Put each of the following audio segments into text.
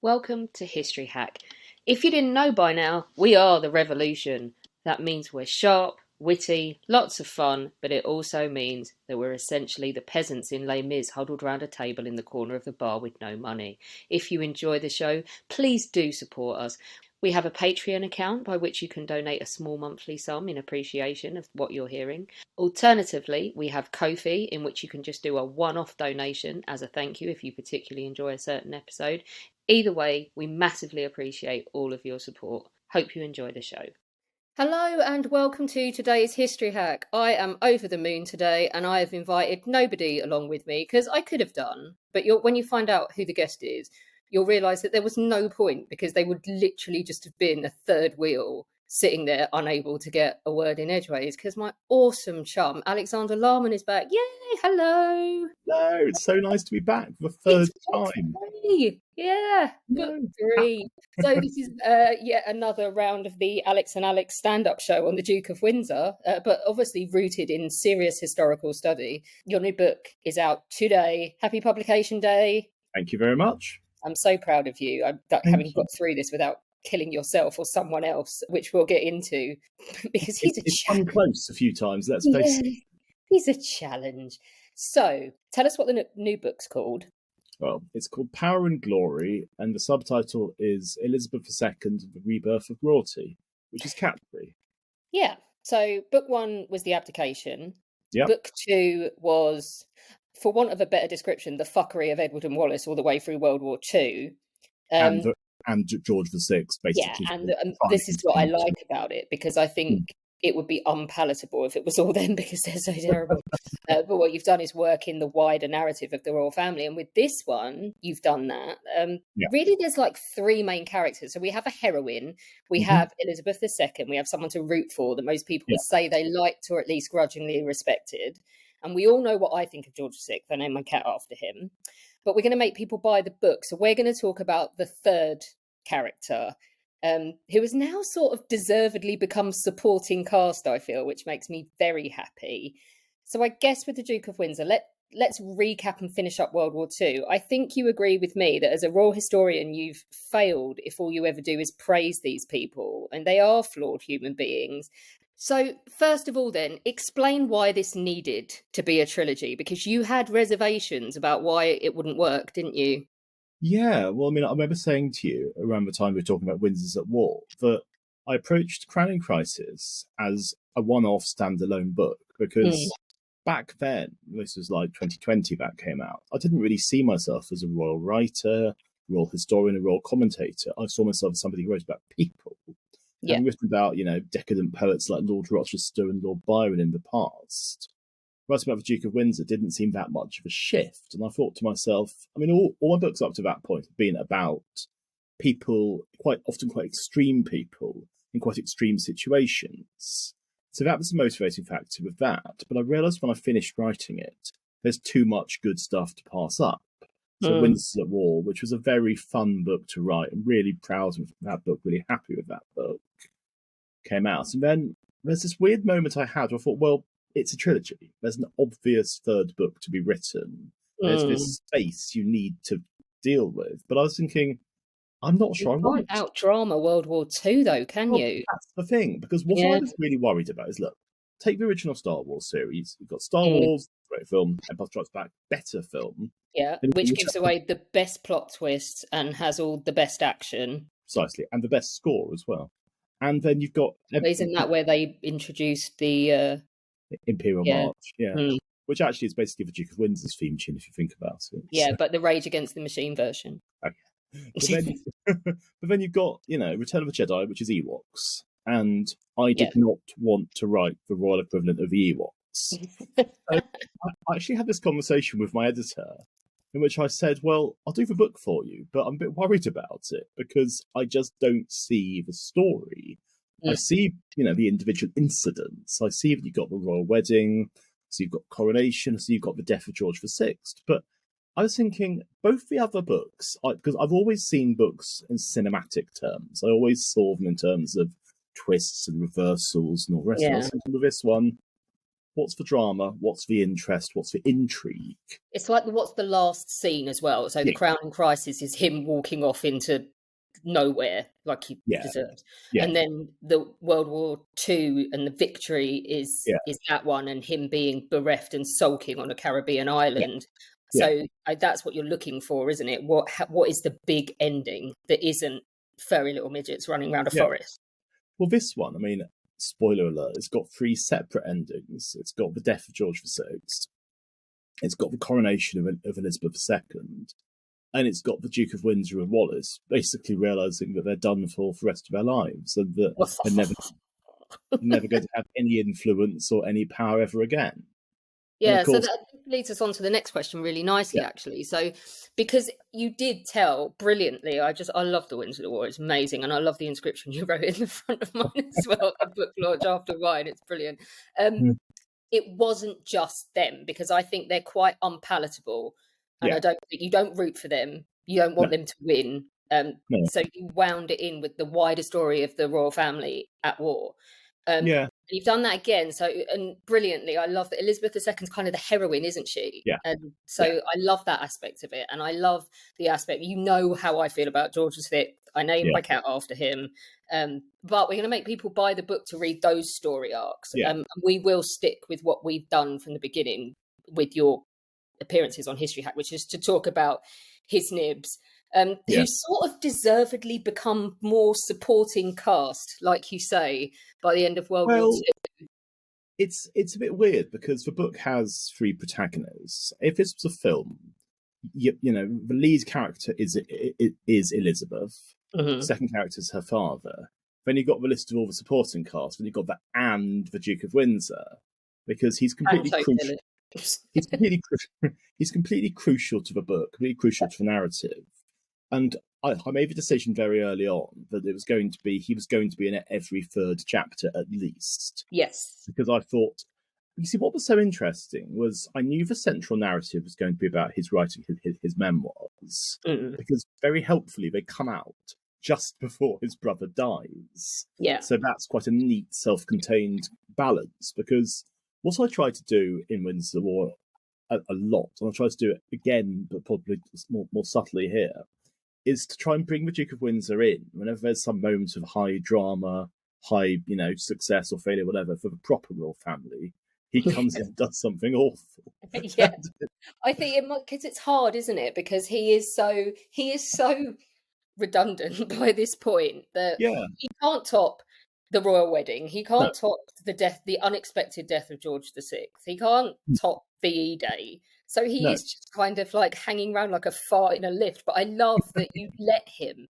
Welcome to History Hack. If you didn't know by now, we are the revolution. That means we're sharp, witty, lots of fun, but it also means that we're essentially the peasants in Les Mis huddled round a table in the corner of the bar with no money. If you enjoy the show, please do support us. We have a Patreon account by which you can donate a small monthly sum in appreciation of what you're hearing. Alternatively, we have Ko-fi, in which you can just do a one-off donation as a thank you if you particularly enjoy a certain episode. Either way, we massively appreciate all of your support. Hope you enjoy the show. Hello and welcome to today's History Hack. I am over the moon today and I have invited nobody along with me because I could have done. But when you find out who the guest is, you'll realise that there was no point because they would literally just have been a third wheel sitting there unable to get a word in edgeways because my awesome chum, Alexander Larman, is back. Yay, hello. Hello, it's so nice to be back for the third time. Yeah, book three. So this is yet another round of the Alex and Alex stand-up show on the Duke of Windsor, but obviously rooted in serious historical study. Your new book is out today. Happy publication day. Thank you very much. I'm so proud of you. Having got through this without killing yourself or someone else, which we'll get into, because it's come close a few times, let's face it. He's a challenge. So, tell us what the new book's called. Well, it's called Power and Glory, and the subtitle is Elizabeth II and the Rebirth of Royalty, which is catchy. Yeah. So, book one was the abdication. Yep. Book two was, for want of a better description, the fuckery of Edward and Wallace all the way through World War II. And George VI, basically. Yeah, and this is what I like about it, because I think it would be unpalatable if it was all them because they're so terrible. But what you've done is work in the wider narrative of the royal family. And with this one, you've done that. Really, there's like three main characters. So we have a heroine, we have Elizabeth II, we have someone to root for that most people would say they liked or at least grudgingly respected. And we all know what I think of George VI. I named my cat after him. But we're going to make people buy the book. So we're going to talk about the third character, who has now sort of deservedly become supporting cast, I feel, which makes me very happy. So I guess with the Duke of Windsor, let's recap and finish up World War II. I think you agree with me that as a royal historian, you've failed if all you ever do is praise these people, and they are flawed human beings. So first of all then, explain why this needed to be a trilogy, because you had reservations about why it wouldn't work, didn't you? Yeah, well, I mean, I remember saying to you around the time we were talking about Windsor's at War that I approached Crowning Crisis as a one-off standalone book because back then, this was like 2020 that came out, I didn't really see myself as a royal writer, royal historian, a royal commentator. I saw myself as somebody who wrote about people. And written about, decadent poets like Lord Rochester and Lord Byron in the past. Writing about the Duke of Windsor didn't seem that much of a shift. And I thought to myself, I mean, all my books up to that point have been about people, quite often quite extreme people in quite extreme situations. So that was the motivating factor with that. But I realised when I finished writing it, there's too much good stuff to pass up. So Windsor's at War, which was a very fun book to write. I'm really proud of that book, really happy with that book. Came out. And then there's this weird moment I had where I thought, well, it's a trilogy. There's an obvious third book to be written. There's this space you need to deal with. But I was thinking, I'm not sure I want to. You can't out-drama World War II, though, can you? That's the thing. Because what I was really worried about is, look, take the original Star Wars series. You've got Star Wars, great film, Empire Strikes Back, better film. Yeah, which gives away the best plot twists and has all the best action. Precisely, and the best score as well. And then you've got... Isn't that where they introduced the... Imperial March, which actually is basically the Duke of Windsor's theme tune, if you think about it. Yeah, but the Rage Against the Machine version. Okay. But then you've got, Return of the Jedi, which is Ewoks. And I did not want to write the royal equivalent of the Ewoks. So I actually had this conversation with my editor in which I said, well, I'll do the book for you, but I'm a bit worried about it because I just don't see the story. I see, the individual incidents. I see that you've got the royal wedding, so you've got coronation, so you've got the death of George VI. But I was thinking, both the other books, because I've always seen books in cinematic terms. I always saw them in terms of twists and reversals and all the rest of it. With this one, what's the drama, what's the interest, what's the intrigue. It's like what's the last scene as well. So the Yeah, crowning crisis is him walking off into nowhere like he yeah, deserves. yeah, And then the World War II and the victory yeah, is that one, and him being bereft and sulking on a Caribbean yeah, island. yeah, So that's what you're looking for, isn't it? What is the big ending that isn't furry little midgets running around a yeah. forest? Well, this one, I mean, spoiler alert, it's got 3 separate endings. It's got the death of George VI, it's got the coronation of Elizabeth II, and it's got the Duke of Windsor and Wallace basically realising that they're done for the rest of their lives and that they're never going to have any influence or any power ever again. And of Yeah, so course, that leads us on to the next question really nicely, yeah, actually. So, because you did tell brilliantly, I love the Winds of the War. It's amazing, and I love the inscription you wrote in the front of mine as well. The book launch after mine, it's brilliant. mm, It wasn't just them, because I think they're quite unpalatable, and yeah, I don't think you don't root for them. You don't no, want them to win. no, So you wound it in with the wider story of the royal family at war. yeah, You've done that again, so and brilliantly. I love that Elizabeth II's kind of the heroine, isn't she? yeah, And so yeah, I love that aspect of it, and I love the aspect. You know how I feel about George VI. I named yeah, my cat after him, but we're going to make people buy the book to read those story arcs. yeah, And we will stick with what we've done from the beginning with your appearances on History Hack, which is to talk about his nibs, yeah. who sort of deservedly become more supporting cast, like you say, by the end of World War Well, II. it's a bit weird because the book has 3 protagonists. If this was a film, you know, the lead character is Elizabeth. The Mm-hmm. second character is her father. Then you've got the list of all the supporting cast. Then you've got and the Duke of Windsor, because he's And completely Sophie crucial. Phillips. He's completely crucial to the book, completely crucial to the narrative. And I made the decision very early on that he was going to be in every 3rd chapter at least, Yes. because I thought, you see, what was so interesting was I knew the central narrative was going to be about his writing his memoirs, Mm. because very helpfully they come out just before his brother dies. Yeah. So that's quite a neat self-contained balance, because what I try to do in Winds of the War a lot, and I'll try to do it again, but probably more subtly here, is to try and bring the Duke of Windsor in whenever there's some moment of high drama, high, success or failure, whatever, for the proper royal family. He comes in and does something awful. Yeah. I think because it's hard, isn't it? Because he is so redundant by this point that Yeah, he can't top the royal wedding. He no, can't top the unexpected death of George VI. He can't top VE Day. So he no. is just kind of like hanging around like a fart in a lift. But I love that you let him,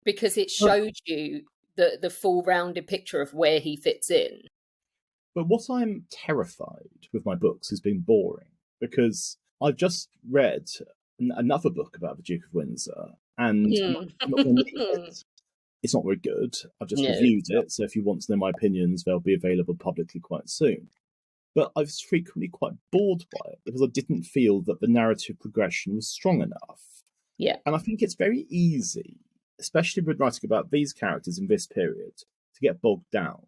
because it But, showed you the full rounded picture of where he fits in. but what I'm terrified with my books is being boring, because I've just read another book about the Duke of Windsor, and Mm. I'm not going to name it. It's not very good. I've just No. reviewed it, so if you want to know my opinions, they'll be available publicly quite soon. But I was frequently quite bored by it because I didn't feel that the narrative progression was strong enough. Yeah. And I think it's very easy, especially with writing about these characters in this period, to get bogged down.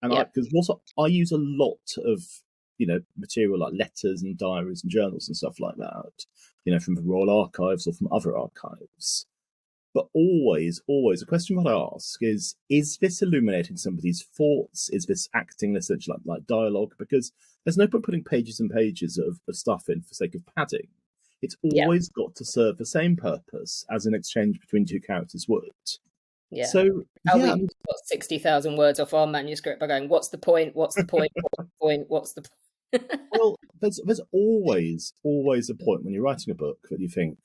And Yeah. because what I use a lot of, material like letters and diaries and journals and stuff like that, from the Royal Archives or from other archives. But always, always, a question that I ask is this illuminating somebody's thoughts? Is this acting essentially like dialogue? Because there's no point putting pages and pages of stuff in for sake of padding. It's Yeah. always got to serve the same purpose as an exchange between 2 characters would. Yeah. So, How yeah, we I mean, got 60,000 words off our manuscript by going, what's the point? What's the point? What's the point? What's the point? well, there's always, always a point when you're writing a book that you think,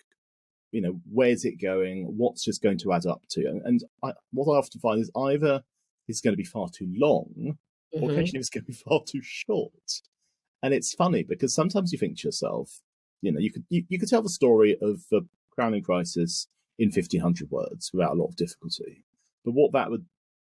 where's it going? What's just going to add up to? And what I often find is either it's going to be far too long, or Hmm. occasionally it's going to be far too short. And it's funny because sometimes you think to yourself, you could tell the story of the crowning crisis in 1,500 words without a lot of difficulty. But what that would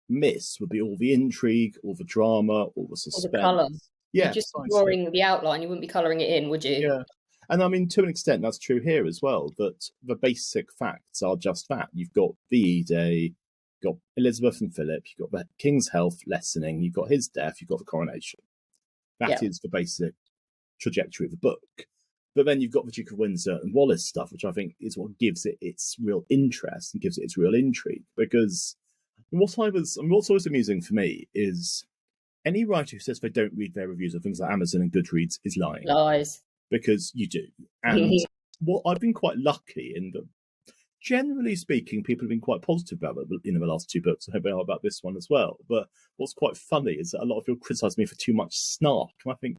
miss would be all the intrigue, all the drama, all the Or the colour. suspense. You'd Yeah, just be precisely. drawing the outline. You wouldn't be colouring it in, would you? Yeah. And I mean, to an extent, that's true here as well, that the basic facts are just that. You've got VE Day, you've got Elizabeth and Philip, you've got the King's health lessening, you've got his death, you've got the coronation. That is the basic trajectory of the book. But then you've got the Duke of Windsor and Wallace stuff, which I think is what gives it its real interest and gives it its real intrigue. Because what's always amusing for me is any writer who says they don't read their reviews of things like Amazon and Goodreads is lying. Lies. Because you do. And what I've been quite lucky in that, generally speaking, people have been quite positive about it, the last two books. I hope they are about this one as well. But what's quite funny is that a lot of people criticise me for too much snark. And I think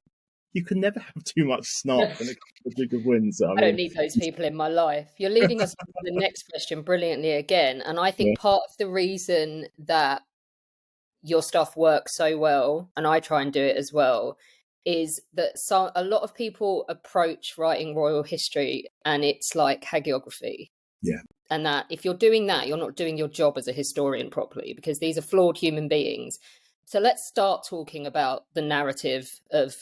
you can never have too much snark when it comes to the Duke of Windsor. I don't need those people in my life. You're leading us on to the next question brilliantly again. And I think part of the reason that your stuff works so well, and I try and do it as well, is that a lot of people approach writing royal history and it's like hagiography. Yeah. And that if you're doing that, you're not doing your job as a historian properly, because these are flawed human beings. So let's start talking about the narrative of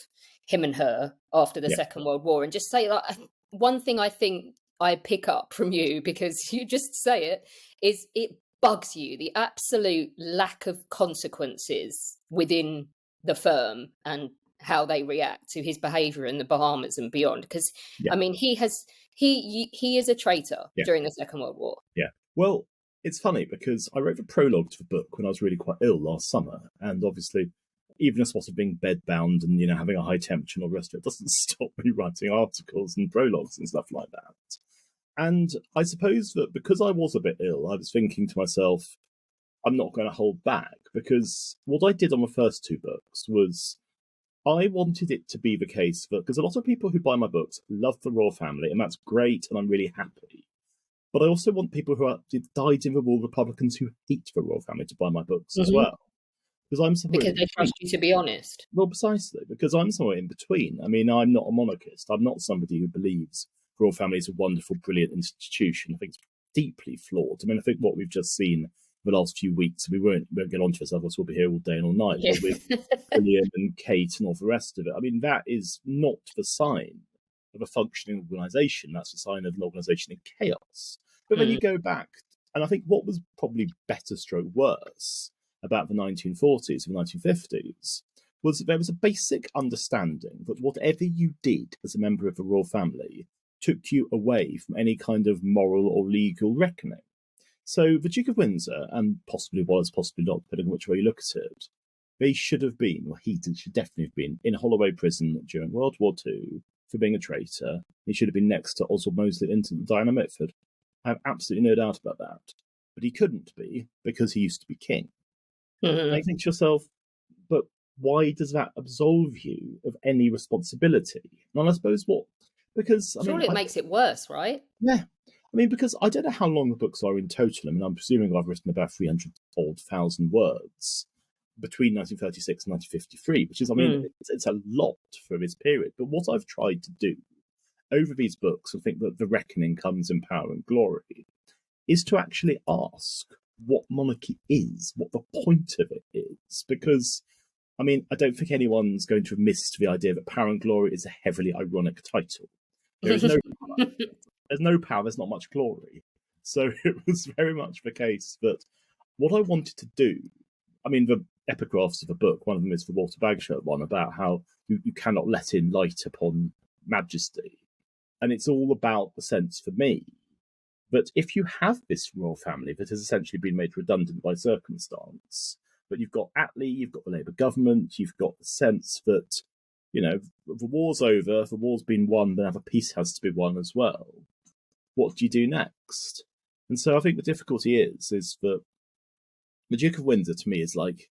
him and her after the Second World War, and just say, like, one thing I think I pick up from you, because you just say it, is it bugs you, the absolute lack of consequences within the firm and how they react to his behavior in the Bahamas and beyond. Because I mean, he is a traitor during the Second World War. Yeah. Well, it's funny because I wrote the prologue to the book when I was really quite ill last summer, and obviously, even a sort of being bedbound and having a high temperature and all the rest of it doesn't stop me writing articles and prologues and stuff like that. And I suppose that because I was a bit ill, I was thinking to myself, I'm not going to hold back, because what I did on the first two books was I wanted it to be the case that, because a lot of people who buy my books love the royal family, and that's great, and I'm really happy. But I also want people who are died in the war Republicans who hate the royal family to buy my books as well. Because they trust you to be honest. Well, precisely, because I'm somewhere in between. I mean, I'm not a monarchist. I'm not somebody who believes the royal family is a wonderful, brilliant institution. I think it's deeply flawed. I mean, I think what we've just seen the last few weeks, we won't get onto this, otherwise we'll be here all day and all night, but with William and Kate and all the rest of it. I mean, that is not the sign of a functioning organisation. That's the sign of an organisation in chaos. But then you go back, and I think what was probably better stroke worse about the 1940s and 1950s was that there was a basic understanding that whatever you did as a member of the royal family took you away from any kind of moral or legal reckoning. So the Duke of Windsor, and possibly was, possibly not, depending on which way you look at it, they should have been, well, he should definitely have been, in Holloway Prison during World War II for being a traitor. He should have been next to Oswald Mosley and Diana Mitford. I have absolutely no doubt about that. But he couldn't be, because he used to be king. And you think to yourself, but why does that absolve you of any responsibility? And I suppose because surely it makes it worse, right? Yeah. I mean, because I don't know how long the books are in total. I mean, I'm presuming I've written about 300,000 words between 1936 and 1953, which is, I mean, it's a lot for this period. But what I've tried to do over these books, I think that the reckoning comes in Power and Glory, is to actually ask what monarchy is, what the point of it is. Because, I mean, I don't think anyone's going to have missed the idea that Power and Glory is a heavily ironic title. There is no power. There's no power, there's not much glory. So it was very much the case that what I wanted to do, I mean, the epigraphs of the book, one of them is the Walter Bagshot one, about how you cannot let in light upon majesty. And it's all about the sense for me that if you have this royal family that has essentially been made redundant by circumstance, but you've got Attlee, you've got the Labour government, you've got the sense that, the war's over, the war's been won, but now the peace has to be won as well. What do you do next? And so I think the difficulty is that the Duke of Windsor, to me, is like,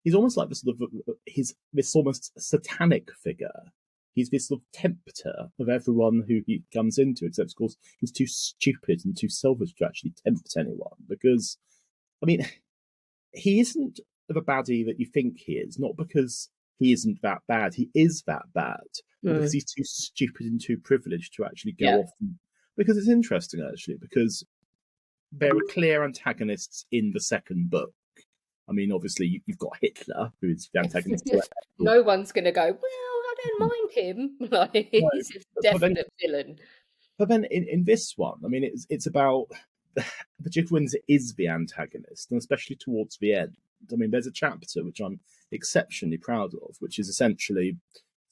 he's almost like this almost satanic figure. He's this sort of tempter of everyone who he comes into, except, of course, he's too stupid and too selfish to actually tempt anyone. Because, I mean, he isn't the baddie that you think he is, not because he isn't that bad. He is that bad, because he's too stupid and too privileged to actually go off. Because it's interesting, actually, because there are clear antagonists in the second book. I mean, obviously, you've got Hitler, who is the antagonist. No one's going to go, well, I don't mind him. He's a definite villain. But then in this one, I mean, it's about the Duke of Windsor is the antagonist, and especially towards the end. I mean, there's a chapter which I'm exceptionally proud of, which is essentially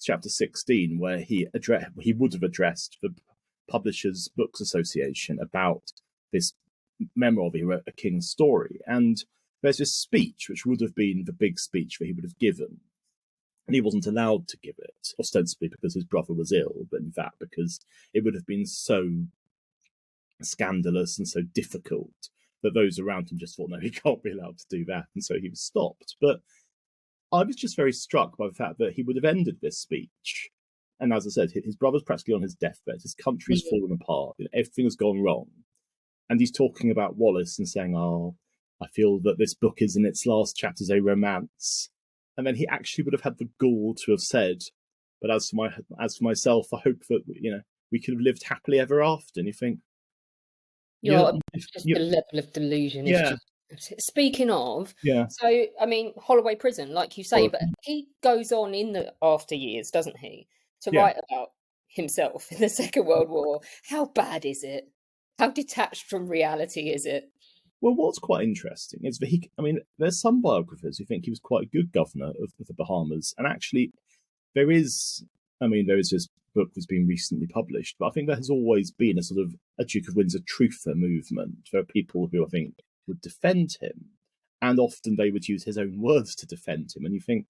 chapter 16, where he would have addressed the Publishers Books Association about this memoir he wrote, A King's Story. And there's this speech, which would have been the big speech that he would have given. And he wasn't allowed to give it, ostensibly because his brother was ill, but in fact because it would have been so scandalous and so difficult that those around him just thought, no, he can't be allowed to do that. And so he was stopped. But I was just very struck by the fact that he would have ended this speech. And as I said, his brother's practically on his deathbed. His country's fallen apart. Everything has gone wrong. And he's talking about Wallace and saying, oh, I feel that this book is in its last chapters a romance. And then he actually would have had the gall to have said, but as for myself, I hope that, we could have lived happily ever after. And you think, the level of delusion is just. Speaking of, so I mean, Holloway Prison, like you say, but he goes on in the after years, doesn't he, to write about himself in the Second World War. How bad is it? How detached from reality is it? Well, what's quite interesting is that there's some biographers who think he was quite a good governor of the Bahamas, and actually, there is this book that's been recently published, but I think there has always been a sort of a Duke of Windsor truther movement. There are people who I think would defend him, and often they would use his own words to defend him, and you think,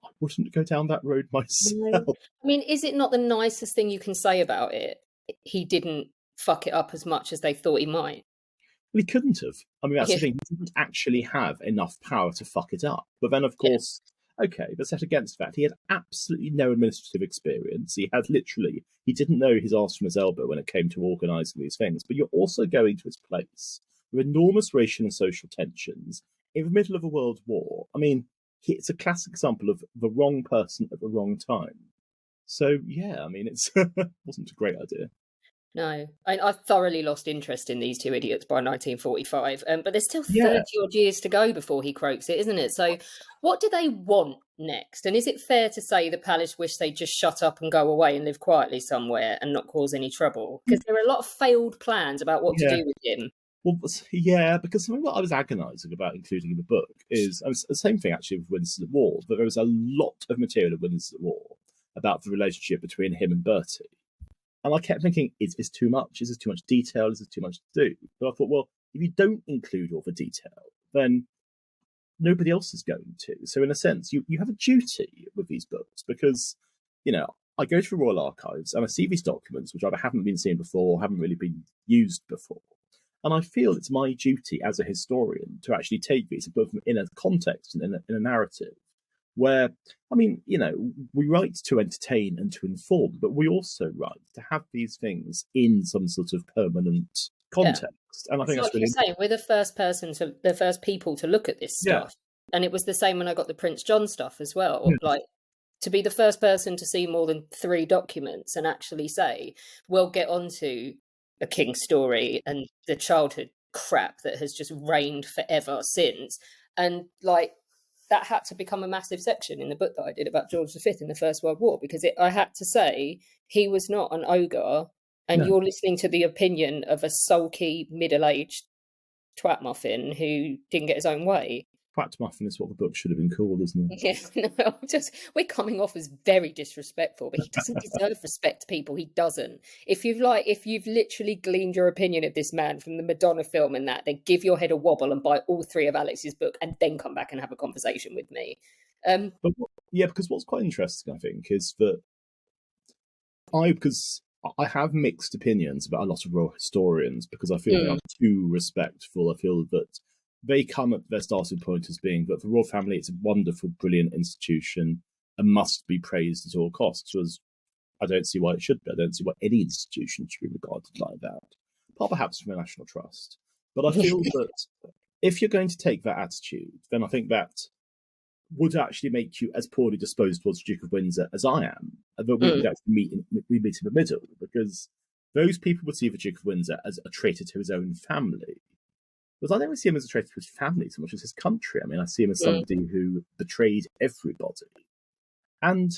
I wouldn't go down that road myself. I mean, is it not the nicest thing you can say about it? He didn't fuck it up as much as they thought he might. Well, he couldn't have. I mean, that's the thing. He didn't actually have enough power to fuck it up. But then, of course, okay, but set against that, he had absolutely no administrative experience. He didn't know his arse from his elbow when it came to organising these things. But you're also going to his place with enormous racial and social tensions in the middle of a world war. I mean, it's a classic example of the wrong person at the wrong time. So, yeah, I mean, it wasn't a great idea. No, I thoroughly lost interest in these two idiots by 1945, but there's still 30-odd years to go before he croaks it, isn't it? So what do they want next? And is it fair to say the palace wish they'd just shut up and go away and live quietly somewhere and not cause any trouble? Because there are a lot of failed plans about what to do with him. Well, yeah, because something that I was agonising about including in the book is the same thing actually with Windsor at War, but there was a lot of material of Windsor at War about the relationship between him and Bertie. And I kept thinking, is this too much? Is this too much detail? Is this too much to do? But I thought, well, if you don't include all the detail, then nobody else is going to. So in a sense, you have a duty with these books because, I go to the Royal Archives and I see these documents, which either haven't been seen before or haven't really been used before. And I feel it's my duty as a historian to actually take these and put them in a context and in a narrative where, we write to entertain and to inform, but we also write to have these things in some sort of permanent context. And I think that's really saying we're the first people to look at this stuff. And it was the same when I got the Prince John stuff as well. Like, to be the first person to see more than 3 documents and actually say, we'll get onto A King's Story and the childhood crap that has just reigned forever since. And that had to become a massive section in the book that I did about George V in the First World War, because I had to say he was not an ogre, and you're listening to the opinion of a sulky, middle-aged twat muffin who didn't get his own way. Twat muffin is what the book should have been called, isn't it? Yeah, no, we're coming off as very disrespectful, but he doesn't deserve respect, people. He doesn't. If you've literally gleaned your opinion of this man from the Madonna film and that, then give your head a wobble and buy all 3 of Alex's book, and then come back and have a conversation with me. Because what's quite interesting, I think, is that because I have mixed opinions about a lot of royal historians, because I feel they are too respectful. I feel that they come at their starting point as being that the royal family is a wonderful, brilliant institution and must be praised at all costs. Whereas I don't see why it should be. I don't see why any institution should be regarded like that, apart perhaps from a national trust. But I feel that if you're going to take that attitude, then I think that would actually make you as poorly disposed towards the Duke of Windsor as I am, and that we would actually meet in the middle, because those people would see the Duke of Windsor as a traitor to his own family. Because I don't really see him as a traitor to his family so much as his country. I mean, I see him as somebody who betrayed everybody. And,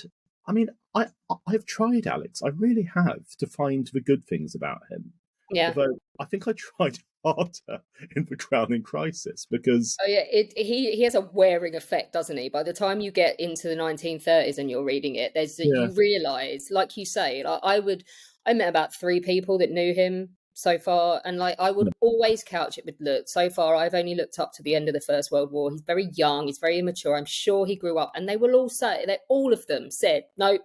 I mean, I've tried, Alex, I really have, to find the good things about him. Yeah. Although I think I tried harder in the crowning crisis because Oh yeah, he has a wearing effect, doesn't he? By the time you get into the 1930s and you're reading it, yeah, you realise, like you say, like I met about three people that knew him so far, and like I would always couch it with, look, so far I've only looked up to the end of the First World War. He's very young, he's very immature. I'm sure he grew up, and they will all say that all of them said no.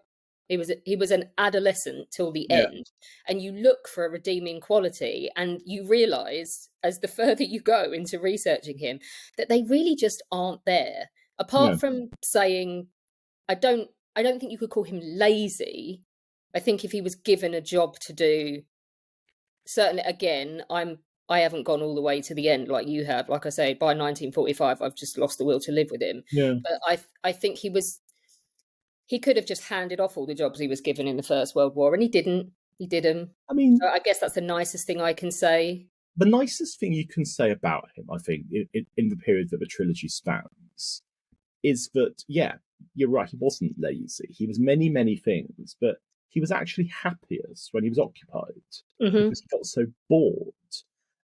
He was an adolescent till the yeah, end, and you look for a redeeming quality, and you realise as the further you go into researching him that they really just aren't there. no, Apart from saying, I don't think you could call him lazy. I think if he was given a job to do, certainly again, I haven't gone all the way to the end like you have. Like I say, by 1945, I've just lost the will to live with him. yeah. But I think he could have just handed off all the jobs he was given in the First World War, and he didn't. He didn't. I mean, So I guess that's the nicest thing I can say. the nicest thing you can say about him, I think, in the period that the trilogy spans, is that, yeah, you're right, he wasn't lazy. He was many, many things, but he was actually happiest when he was occupied Hmm. because he got so bored.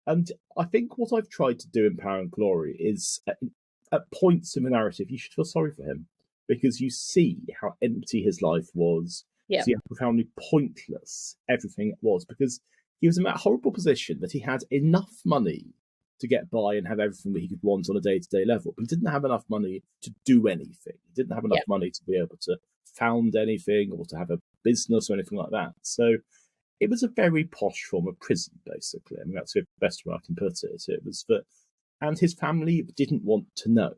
And I think what I've tried to do in Power and Glory is at points in the narrative, you should feel sorry for him because you see how empty his life was, Yeah, see how profoundly pointless everything was because he was in that horrible position that he had enough money to get by and have everything that he could want on a day-to-day level, but he didn't have enough money to do anything. He didn't have yeah, enough money to be able to found anything or to have a business or anything like that. So it was a very posh form of prison, basically. I mean, that's the best way I can put it. It was that, and his family didn't want to know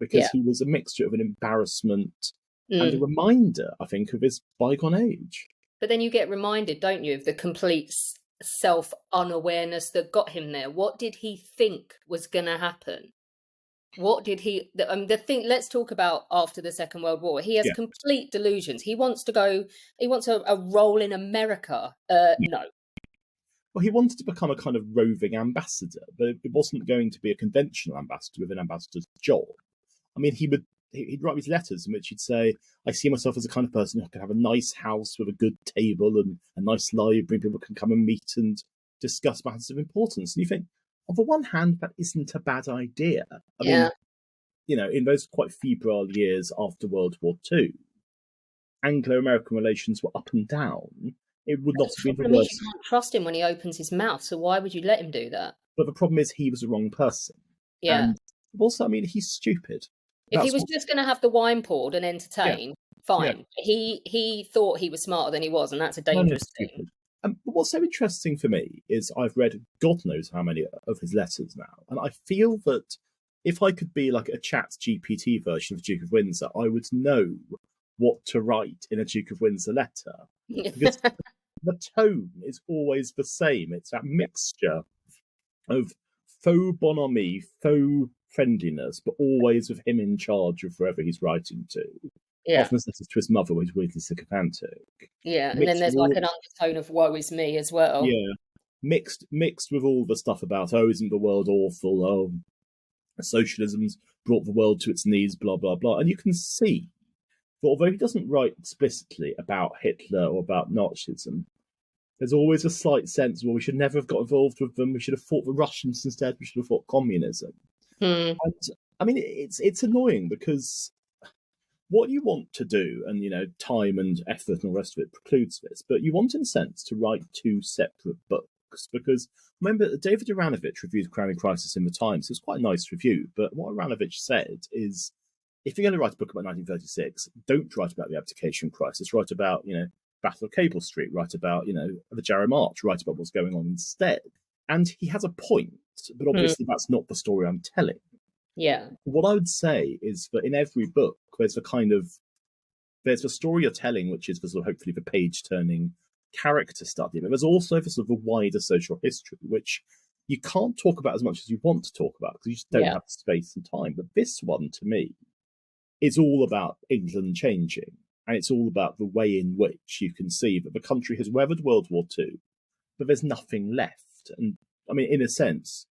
because yeah. he was a mixture of an embarrassment and a Mm. reminder, I think, of his bygone age. But then you get reminded, don't you, of the complete self unawareness that got him there. What did he think was going to happen? What did he? The thing. Let's talk about after the Second World War. He has Yeah. complete delusions. He wants to go. He wants a role in America. No. Well, he wanted to become a kind of roving ambassador, but it wasn't going to be a conventional ambassador with an ambassador's job. I mean, he'd write these letters in which he'd say, "I see myself as a kind of person who can have a nice house with a good table and a nice library. People can come and meet and discuss matters of importance." And you think, on the one hand, that isn't a bad idea. I Yeah. mean, in those quite febrile years after World War II, Anglo-American relations were up and down. It would not The have been the problem is you worst. can't trust him when he opens his mouth. So why would you let him do that? But the problem is he was the wrong person. Yeah. And also, I mean, he's stupid. If he That's was what, just going to have the wine poured and yeah, entertain, yeah. fine. He thought he was smarter than he was, and that's a No, dangerous thing. stupid. But what's so interesting for me is I've read God knows how many of his letters now, and I feel that if I could be like a chat GPT version of Duke of Windsor, I would know what to write in a Duke of Windsor letter because the tone is always the same. It's that mixture of faux bonhomie, faux friendliness, but always with him in charge of whoever he's writing to. Yeah. Often it's letters to his mother, who's weirdly sycophantic. Yeah, and then Mixed with there's like all, an undertone of woe is me as well. yeah, mixed with all the stuff about, oh, isn't the world awful? Oh, socialism's brought the world to its knees, blah blah blah. And you can see that although he doesn't write explicitly about Hitler or about Nazism, there's always a slight sense, well, we should never have got involved with them. We should have fought the Russians instead. We should have fought communism. Hmm. And I mean, it's annoying because what you want to do, and time and effort and all the rest of it precludes this, but you want, in a sense, to write two separate books because remember, David Uranovich reviewed Crowning Crisis in the Times. It was quite a nice review, but what Uranovich said is, if you're going to write a book about 1936, don't write about the abdication crisis. Write about Battle of Cable Street. Write about the Jarrow March. Write about what's going on instead. And he has a point, but obviously that's not the story I'm telling. Yeah. What I would say is that in every book, there's the story you're telling, which is the sort of hopefully the page turning character study, but there's also the sort of a wider social history, which you can't talk about as much as you want to talk about because you just don't Yeah. have the space and time. But this one, to me, is all about England changing, and it's all about the way in which you can see that the country has weathered World War II, but there's nothing left. And I mean, in a sense,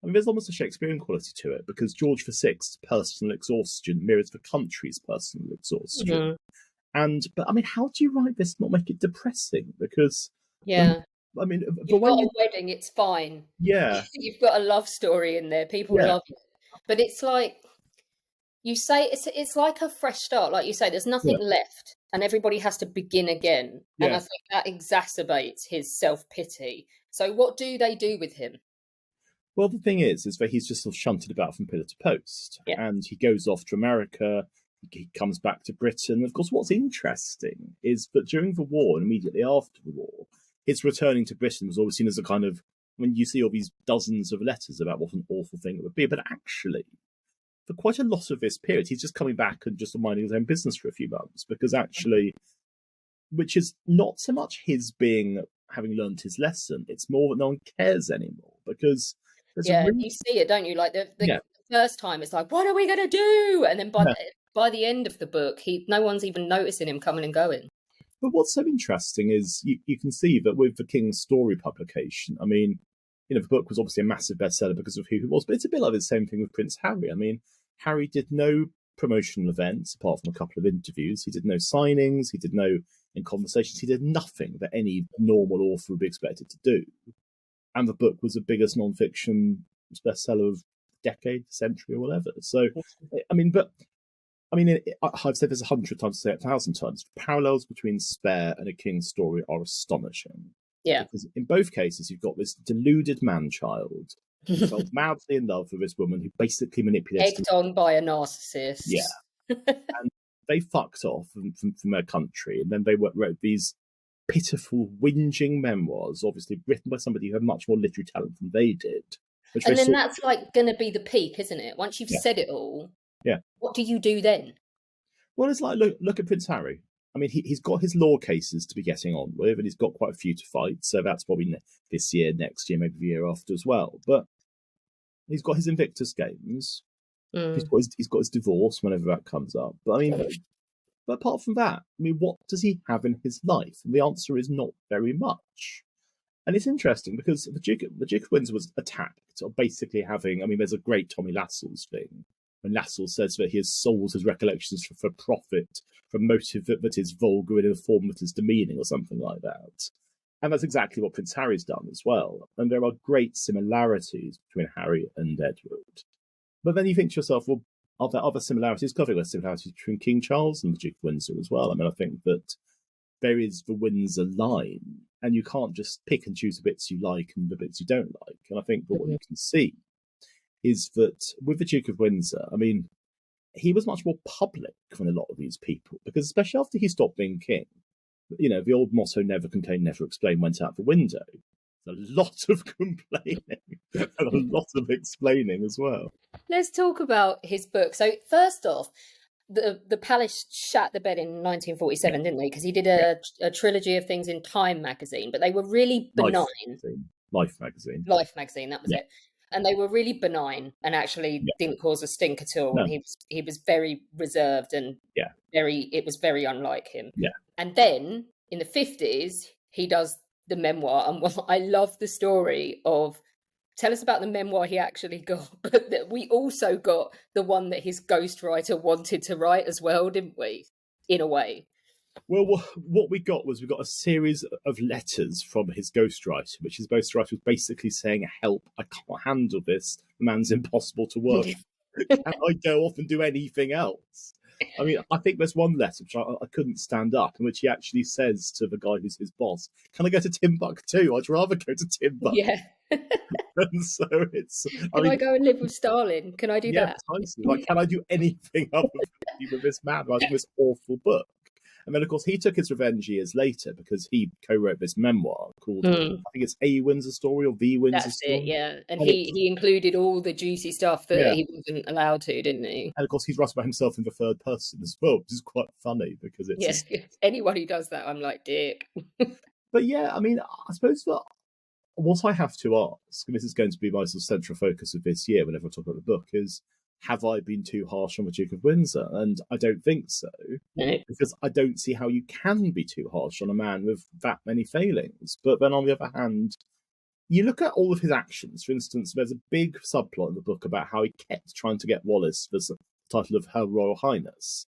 there's almost a Shakespearean quality to it because George VI's personal exhaustion mirrors the country's personal exhaustion. Mhm. But I mean, how do you write this and not make it depressing? Because the Yeah. I mean, but You've when got a you, wedding, it's fine. yeah, You've got a love story in there. People yeah, love it. But it's like you say, it's like a fresh start. Like you say, there's yeah, nothing left, and everybody has to begin again. And I yeah. think that exacerbates his self-pity. So what do they do with him? Well, the thing is that he's just sort of shunted about from pillar to post, Yeah. and he goes off to America. He comes back to Britain. Of course, what's interesting is that during the war and immediately after the war, his returning to Britain was always seen as a kind of, when you see all these dozens of letters about what an awful thing it would be, but actually, for quite a lot of this period, he's just coming back and just minding his own business for a few months, because actually, which is not so much his being having learned his lesson, it's more that no one cares anymore, because there's a Yeah, really, you see it, don't you? Like the yeah, first time, it's like, what are we gonna do? And then yeah. by the end of the book, no one's even noticing him coming and going. But what's so interesting is you can see that with the King's Story publication, I mean, the book was obviously a massive bestseller because of who he was, but it's a bit like the same thing with Prince Harry. I mean, Harry did no promotional events apart from a couple of interviews. He did no signings. He did no in conversations. He did nothing that any normal author would be expected to do. And the book was the biggest non-fiction bestseller of decade, century, or whatever. So, I've said this 100 times, say 1,000 times. Parallels between Spare and A King's Story are astonishing. Yeah. Because in both cases, you've got this deluded man-child who fell madly in love with this woman who basically manipulated him. Egged on by a narcissist. Yeah. And they fucked off from their country, and then they wrote these pitiful, whinging memoirs, obviously written by somebody who had much more literary talent than they did. Which And then that's like going to be the peak, isn't it? Once you've yeah, said it all, yeah. what do you do then? Well, it's like, look at Prince Harry. I mean, he's got his law cases to be getting on with, and he's got quite a few to fight. So that's probably this year, next year, maybe the year after as well. But he's got his Invictus Games. Mm. He's got his divorce whenever that comes up. But I mean, but apart from that, I mean, what does he have in his life? And the answer is not very much. And it's interesting because the Duke of Windsor was attacked, or basically having. I mean, there's a great Tommy Lascelles thing when Lascelles says that he has sold his recollections for profit, for motive that is vulgar in a form that is demeaning, or something like that. And that's exactly what Prince Harry's done as well. And there are great similarities between Harry and Edward. But then you think to yourself, well, are there other similarities? Because there are similarities between King Charles and the Duke of Windsor as well. I mean, I think that there is the Windsor line, and you can't just pick and choose the bits you like and the bits you don't like. And I think that what you can see is that with the Duke of Windsor, I mean, he was much more public than a lot of these people, because especially after he stopped being king, the old motto, never complain, never explain, went out the window. A lot of complaining and a lot of explaining as well. Let's talk about his book. So first off, the palace shat the bed in 1947, didn't they? Because he did a trilogy of things in Time magazine, but they were really benign. Life magazine. Life magazine, that was it. And they were really benign and actually didn't cause a stink at all. No. And he was very reserved and it was very unlike him. Yeah. And then in the 50s, he does the memoir. And I love the story of, tell us about the memoir he actually got, but that we also got the one that his ghostwriter wanted to write as well, didn't we? In a way. Well, what we got a series of letters from his ghostwriter, which his ghostwriter was basically saying, help, I can't handle this. The man's impossible to work. Can I go off and do anything else? I mean, I think there's one letter which I couldn't stand up, in which he actually says to the guy who's his boss, can I go to Timbuktu? I'd rather go to Timbuktu. Yeah. And so it's... Can I go and live with Stalin? Can I do that? Precisely. Like, can I do anything other than with this man writing this awful book? And then, of course, he took his revenge years later because he co-wrote this memoir called, I think it's A Windsor Story or V Windsor Story. That's it, yeah. And he included all the juicy stuff that he wasn't allowed to, didn't he? And, of course, he's writing about himself in the third person as well, which is quite funny because it's... Yeah, anyone who does that, I'm like, dick. But, yeah, I mean, I suppose that what I have to ask, and this is going to be my sort of central focus of this year whenever I talk about the book, is, have I been too harsh on the Duke of Windsor? And I don't think so, because I don't see how you can be too harsh on a man with that many failings. But then on the other hand, you look at all of his actions. For instance, there's a big subplot in the book about how he kept trying to get Wallis the title of Her Royal Highness.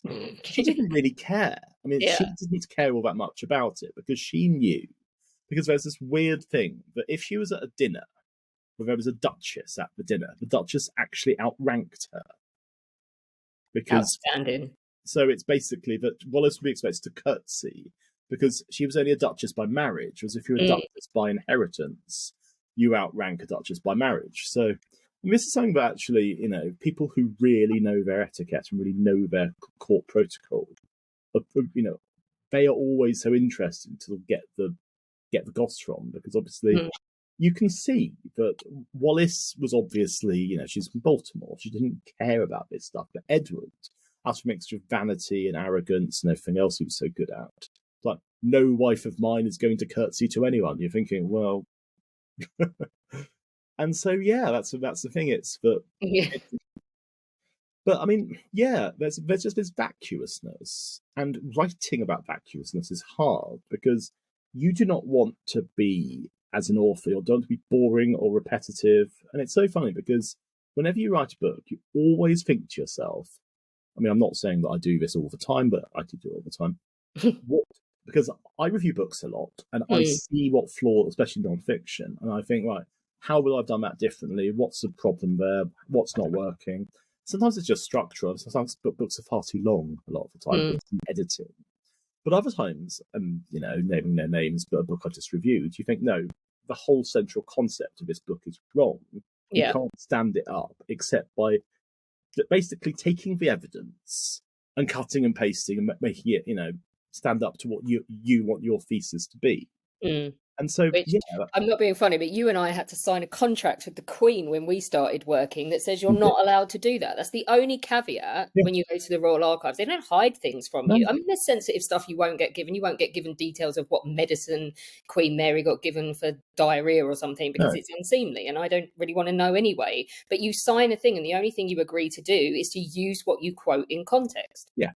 She didn't really care. I mean, she didn't care all that much about it because she knew because there's this weird thing that if she was at a dinner where there was a duchess at the dinner, the duchess actually outranked her. Because Outstanding. so it's basically that Wallace would be expected to curtsy because she was only a duchess by marriage, whereas if you're a duchess by inheritance, you outrank a duchess by marriage. So this is something that actually, people who really know their etiquette and really know their court protocol, they are always so interesting to get the goss from, because obviously you can see that Wallis was obviously, she's from Baltimore. She didn't care about this stuff. But Edward, out of a mixture of vanity and arrogance and everything else he was so good at, like, no wife of mine is going to curtsy to anyone. You're thinking, well, and so that's the thing. It's that, but I mean, there's just this vacuousness, and writing about vacuousness is hard because you do not want to be, as an author, you don't want to be boring or repetitive. And it's so funny because whenever you write a book, you always think to yourself, I mean, I'm not saying that I do this all the time, but I do it all the time. Because I review books a lot and I see what flaws, especially non-fiction, and I think, right, how would I have done that differently? What's the problem there? What's not working? Sometimes it's just structural. Sometimes books are far too long a lot of the time. It's editing. But other times, naming their names, but a book I just reviewed, you think, no, the whole central concept of this book is wrong. You can't stand it up except by basically taking the evidence and cutting and pasting and making it, stand up to what you want your thesis to be. And so, I'm not being funny, but you and I had to sign a contract with the Queen when we started working that says you're not allowed to do that. That's the only caveat when you go to the Royal Archives. They don't hide things from you. I mean, there's sensitive stuff you won't get given. You won't get given details of what medicine Queen Mary got given for diarrhea or something because it's unseemly, and I don't really want to know anyway. But you sign a thing, and the only thing you agree to do is to use what you quote in context. Yeah,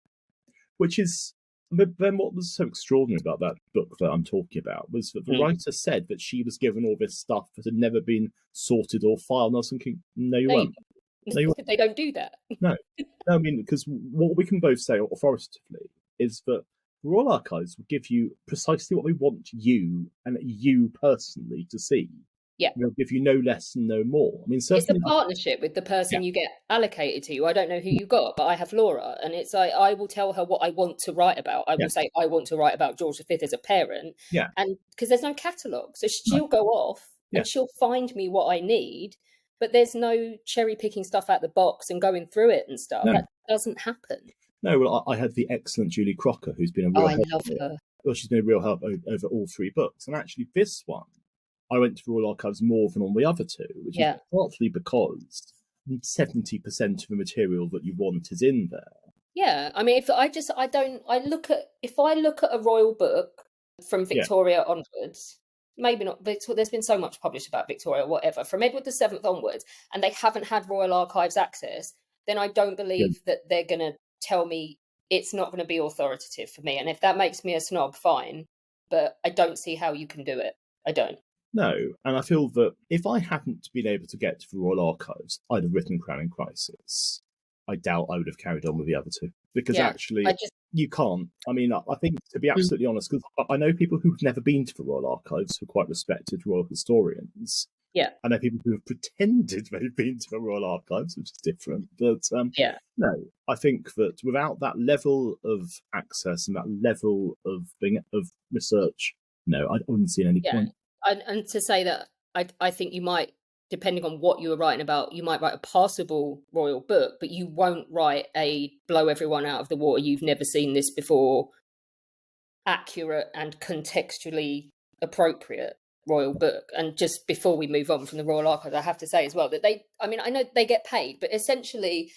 which is... But then what was so extraordinary about that book that I'm talking about was that the writer said that she was given all this stuff that had never been sorted or filed. And I was thinking, no, you weren't. They don't do that. No, I mean, because what we can both say authoritatively is that the Royal Archives will give you precisely what they want you and you personally to see. Yeah. They'll give you no less and no more. I mean, certainly it's a partnership with the person you get allocated to you. I don't know who you got, but I have Laura, and it's like I will tell her what I want to write about. I will say I want to write about George V as a parent, and because there's no catalogue, so she'll go off and she'll find me what I need, but there's no cherry picking stuff out the box and going through it and stuff. That doesn't happen. No, well, I had the excellent Julie Crocker, who's been a real help. I love her. Well, she's been a real help over all three books, and actually this one, I went to the Royal Archives more than on the other two, which is partly because 70% of the material that you want is in there. Yeah, I mean, if I look at a royal book from Victoria onwards, maybe not. There's been so much published about Victoria, whatever, from Edward VII onwards, and they haven't had Royal Archives access, then I don't believe that they're going to tell me it's not going to be authoritative for me. And if that makes me a snob, fine, but I don't see how you can do it. I don't. No, and I feel that if I hadn't been able to get to the Royal Archives, I'd have written Crowning Crisis. I doubt I would have carried on with the other two. Because actually, you can't. I mean, I think, to be absolutely honest, because I know people who've never been to the Royal Archives who are quite respected royal historians. Yeah. I know people who have pretended they've been to the Royal Archives, which is different. But no, I think that without that level of access and that level of research, no, I wouldn't see any point. And to say that, I think you might, depending on what you were writing about, you might write a passable royal book, but you won't write a blow everyone out of the water, you've never seen this before, accurate and contextually appropriate royal book. And just before we move on from the Royal Archives, I have to say as well that I know they get paid, but essentially,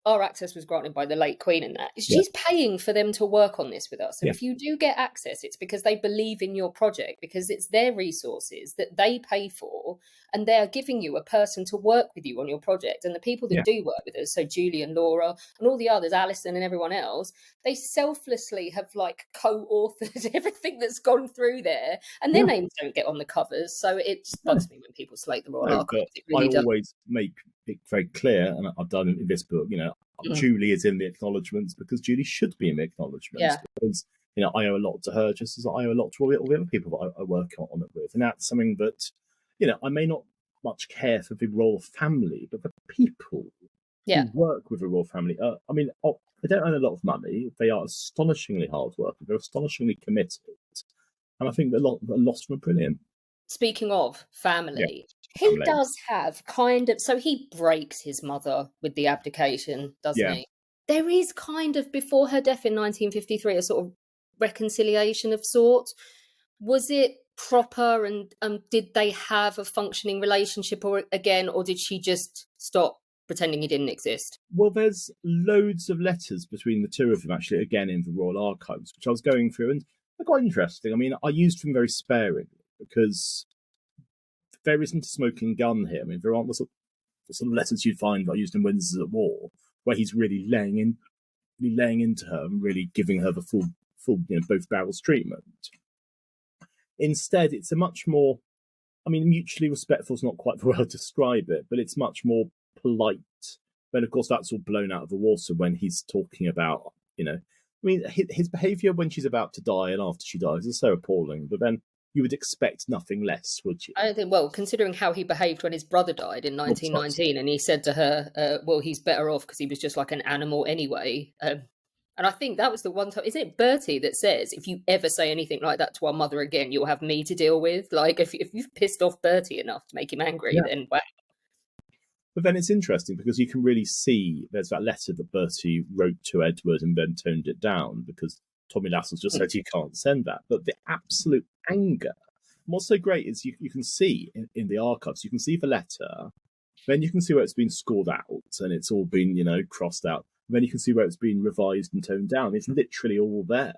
our access was granted by the late Queen, and that she's paying for them to work on this with us. So if you do get access, it's because they believe in your project, because it's their resources that they pay for, and they're giving you a person to work with you on your project. And the people that do work with us, so Julie and Laura and all the others, Alison and everyone else, they selflessly have co-authored everything that's gone through there, and their names don't get on the covers. So it just bugs me when people slate the Royal Archives. It really I always make it very clear, and I've done in this book, Julie is in the acknowledgements because Julie should be in the acknowledgements, because I owe a lot to her, just as I owe a lot to all the other people that I work on it with, and that's something that I may not much care for the royal family, but the people who work with the royal family, they don't earn a lot of money. They are astonishingly hard working. They're astonishingly committed, and I think a lot of them are brilliant. Speaking of family, family. he does have so he breaks his mother with the abdication, doesn't he? There is kind of, before her death in 1953, a sort of reconciliation of sorts. Was it proper, and did they have a functioning relationship or did she just stop pretending he didn't exist? Well, there's loads of letters between the two of them, actually, again, in the Royal Archives, which I was going through, and they're quite interesting. I mean, I used them very sparingly because there isn't a smoking gun here. I mean, there aren't the sort of letters you'd find that I used in Windsors at War, where he's really laying into her and really giving her the full both barrels treatment. Instead, it's a much more, mutually respectful is not quite the way to describe it, but it's much more polite. But of course, that's all blown out of the water when he's talking about, his behaviour when she's about to die and after she dies is so appalling. But then you would expect nothing less, would you? I don't think, well, considering how he behaved when his brother died in 1919, and he said to her, well, he's better off because he was just like an animal anyway. And I think that was the one time, isn't it Bertie that says, if you ever say anything like that to our mother again, you'll have me to deal with? Like, if you've pissed off Bertie enough to make him angry, then wow. But then it's interesting because you can really see there's that letter that Bertie wrote to Edward and then toned it down because Tommy Lascelles just said you can't send that. But the absolute anger. And what's so great is you can see in the archives, you can see the letter, then you can see where it's been scored out and it's all been, crossed out. And then you can see where it's been revised and toned down. It's literally all there.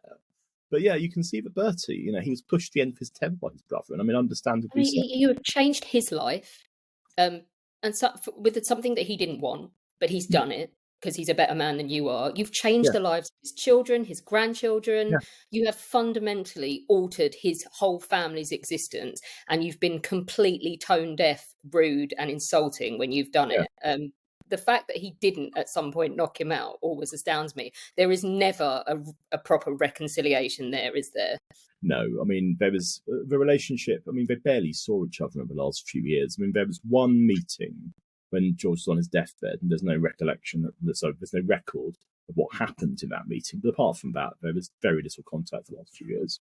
But yeah, you can see that Bertie, he was pushed to the end of his tether by his brother. And understandably so. You have changed his life. And so, with something that he didn't want, but he's done it because he's a better man than you are. You've changed the lives of his children, his grandchildren. Yeah. You have fundamentally altered his whole family's existence, and you've been completely tone deaf, rude, and insulting when you've done it. The fact that he didn't at some point knock him out always astounds me. There is never a proper reconciliation there, is there? No, there was the relationship. They barely saw each other in the last few years. There was one meeting when George was on his deathbed, and there's no recollection, there's no record of what happened in that meeting. But apart from that, there was very little contact for the last few years.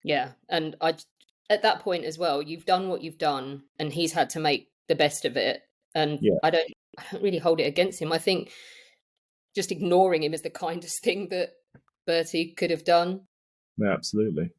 Yeah, and at that point as well, you've done what you've done, and he's had to make the best of it. And I don't really hold it against him. I think just ignoring him is the kindest thing that Bertie could have done. No, absolutely.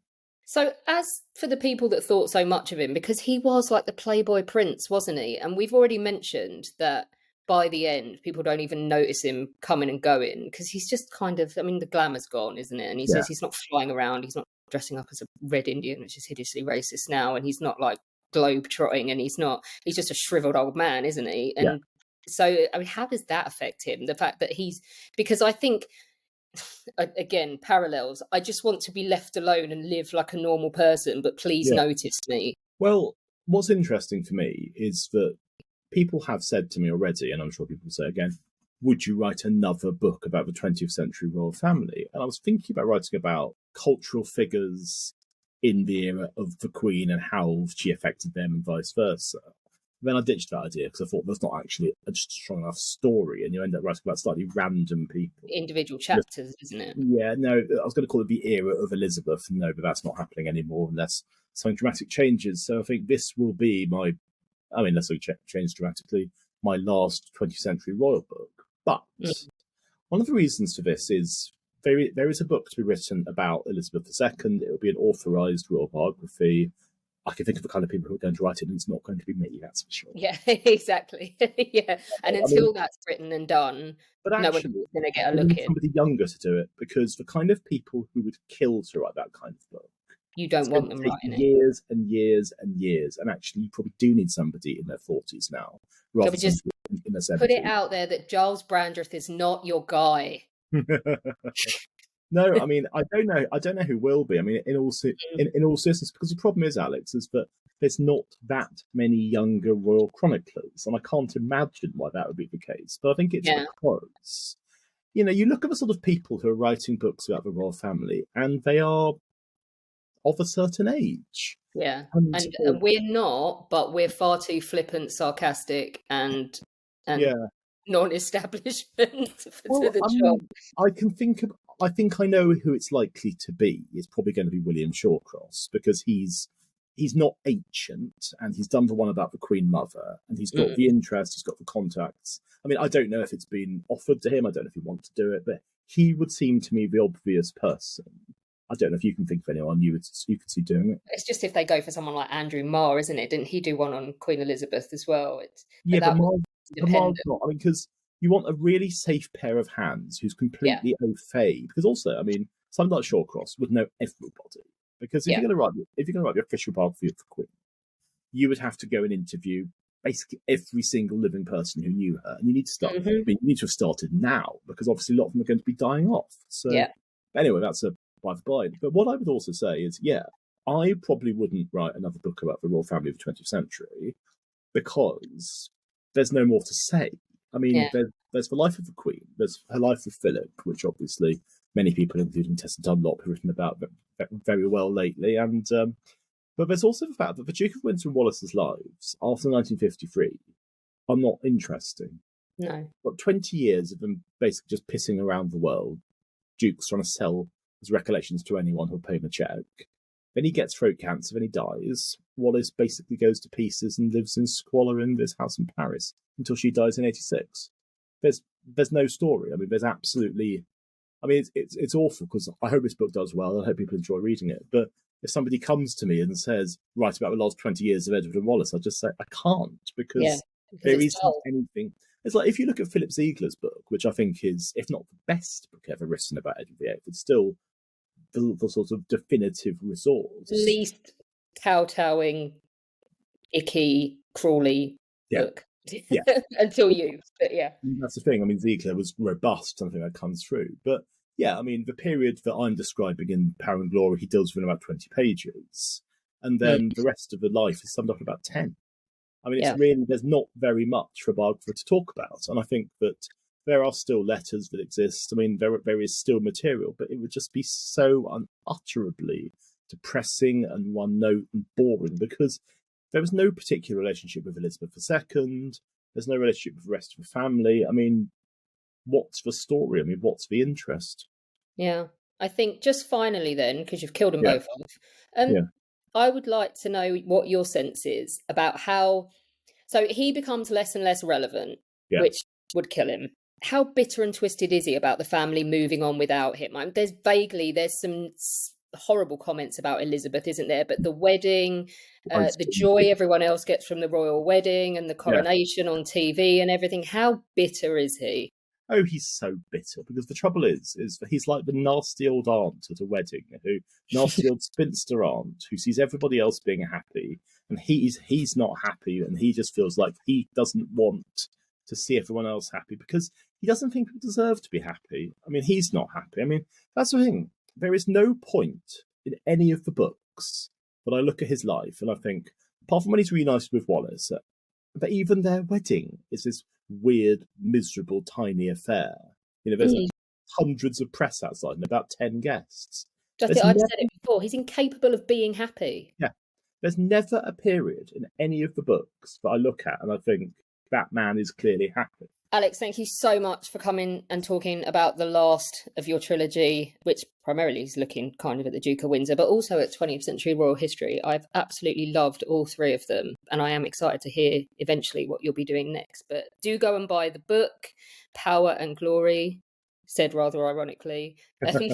So as for the people that thought so much of him, because he was like the Playboy Prince, wasn't he? And we've already mentioned that by the end, people don't even notice him coming and going because he's just kind of, the glamour's gone, isn't it? And he says he's not flying around. He's not dressing up as a Red Indian, which is hideously racist now. And he's not like globe trotting, and he's just a shriveled old man, isn't he? And so, how does that affect him? The fact that because I think, again, parallels. I just want to be left alone and live like a normal person, but please notice me. Well, what's interesting for me is that people have said to me already, and I'm sure people will say again, would you write another book about the 20th century royal family? And I was thinking about writing about cultural figures in the era of the Queen and how she affected them and vice versa. Then I ditched that idea because I thought that's not actually a strong enough story, and you end up writing about slightly random people. Individual chapters, isn't it? Yeah, no, I was going to call it the era of Elizabeth. No, but that's not happening anymore unless something dramatic changes. So I think this will be unless we change dramatically, my last 20th century royal book. But one of the reasons for this is there is a book to be written about Elizabeth II. It will be an authorised royal biography. I can think of the kind of people who are going to write it, and it's not going to be me, that's for sure. Yeah, exactly. And until that's written and done, no one's going to get a look in. Somebody younger to do it, because the kind of people who would kill to write that kind of book, you don't want them writing it. Years and years and years, and actually, you probably do need somebody in their 40s now, rather than in their 70s. Put it out there that Giles Brandreth is not your guy. No, I don't know who will be. In all seriousness, because the problem is, Alex, is that there's not that many younger royal chroniclers, and I can't imagine why that would be the case. But I think it's because, you look at the sort of people who are writing books about the royal family, and they are of a certain age. Yeah. And we're not, but we're far too flippant, sarcastic, and yeah, non-establishment for well, the I job. mean, I think I know who it's likely to be. It's probably going to be William Shawcross, because he's not ancient, and he's done the one about the Queen Mother, and he's got the interest, he's got the contacts. I mean, I don't know if it's been offered to him. I don't know if he wants to do it, but he would seem to me the obvious person. I don't know if you can think of anyone you could see doing it. It's just if they go for someone like Andrew Marr, isn't it? Didn't he do one on Queen Elizabeth as well? But Marr's not. I mean, because you want a really safe pair of hands who's completely au fait. Because also, I mean, someone like Shawcross would know everybody. Because if you're going to write the official biography of the Queen, you would have to go and interview basically every single living person who knew her, and you need to start. I mean, you need to have started now, because obviously a lot of them are going to be dying off. So anyway, that's a by the by. But what I would also say is, I probably wouldn't write another book about the royal family of the 20th century, because there's no more to say. I mean, there's the life of the Queen, there's her life with Philip, which obviously many people, including Tessa Dunlop, have written about very well lately, and but there's also the fact that the Duke of Windsor and Wallis's lives after 1953 are not interesting. No. But 20 years of them basically just pissing around the world, Duke's trying to sell his recollections to anyone who'll pay him a check. Then he gets throat cancer, then he dies. Wallis basically goes to pieces and lives in squalor in this house in Paris until she dies in 86. There's no story. I mean, there's absolutely... I mean, it's awful, because I hope this book does well. I hope people enjoy reading it. But if somebody comes to me and says, write about the last 20 years of Edward and Wallis, I just say, I can't, because there isn't anything. It's like, if you look at Philip Ziegler's book, which I think is, if not the best book ever written about Edward VIII, it's still the sort of definitive resource. Least kowtowing, icky, crawly book. Until you, but that's the thing. I mean, Ziegler was robust, something that comes through. But I mean, the period that I'm describing in Power and Glory, he deals with in about 20 pages, and then the rest of the life is summed up in about 10. I mean, it's really, there's not very much for a biographer to talk about, and I think that there are still letters that exist. I mean, there is still material, but it would just be so unutterably depressing and one-note and boring, because there was no particular relationship with Elizabeth II. There's no relationship with the rest of the family. I mean, what's the story? I mean, what's the interest? Yeah. I think just finally then, because you've killed them both off, I would like to know what your sense is about how... So he becomes less and less relevant, which would kill him. How bitter and twisted is he about the family moving on without him? I mean, there's some horrible comments about Elizabeth, isn't there? But the wedding, the joy everyone else gets from the royal wedding and the coronation on TV and everything. How bitter is he? Oh, he's so bitter, because the trouble is that he's like the nasty old aunt at a wedding, nasty old spinster aunt who sees everybody else being happy, and he's not happy, and he just feels like he doesn't want to see everyone else happy, because he doesn't think people deserve to be happy. I mean, he's not happy. I mean, that's the thing. There is no point in any of the books that I look at his life and I think, apart from when he's reunited with Wallis, that even their wedding is this weird, miserable, tiny affair. There's hundreds of press outside and about 10 guests. I've said it before. He's incapable of being happy. Yeah. There's never a period in any of the books that I look at and I think that man is clearly happy. Alex, thank you so much for coming and talking about the last of your trilogy, which primarily is looking kind of at the Duke of Windsor, but also at 20th century royal history. I've absolutely loved all three of them, and I am excited to hear eventually what you'll be doing next. But do go and buy the book, Power and Glory, said rather ironically. And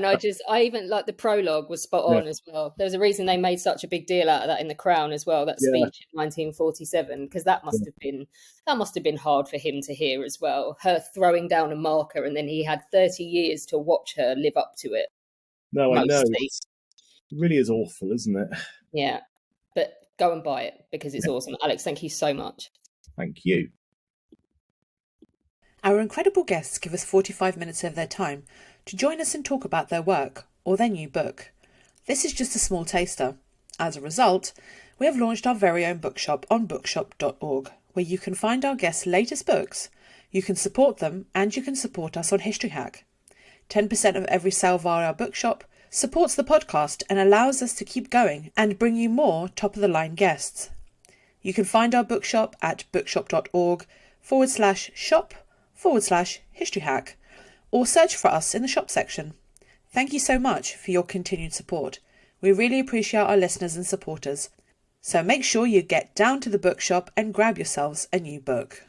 I even like the prologue was spot on as well. There's a reason they made such a big deal out of that in The Crown as well, that speech in 1947, because that must have been hard for him to hear as well. Her throwing down a marker, and then he had 30 years to watch her live up to it. No, I know. It really is awful, isn't it? Yeah. But go and buy it because it's awesome. Alex, thank you so much. Thank you. Our incredible guests give us 45 minutes of their time to join us and talk about their work or their new book. This is just a small taster. As a result, we have launched our very own bookshop on bookshop.org, where you can find our guests' latest books, you can support them, and you can support us on History Hack. 10% of every sale via our bookshop supports the podcast and allows us to keep going and bring you more top-of-the-line guests. You can find our bookshop at bookshop.org/shop/History Hack, or search for us in the shop section. Thank you so much for your continued support. We really appreciate our listeners and supporters. So make sure you get down to the bookshop and grab yourselves a new book.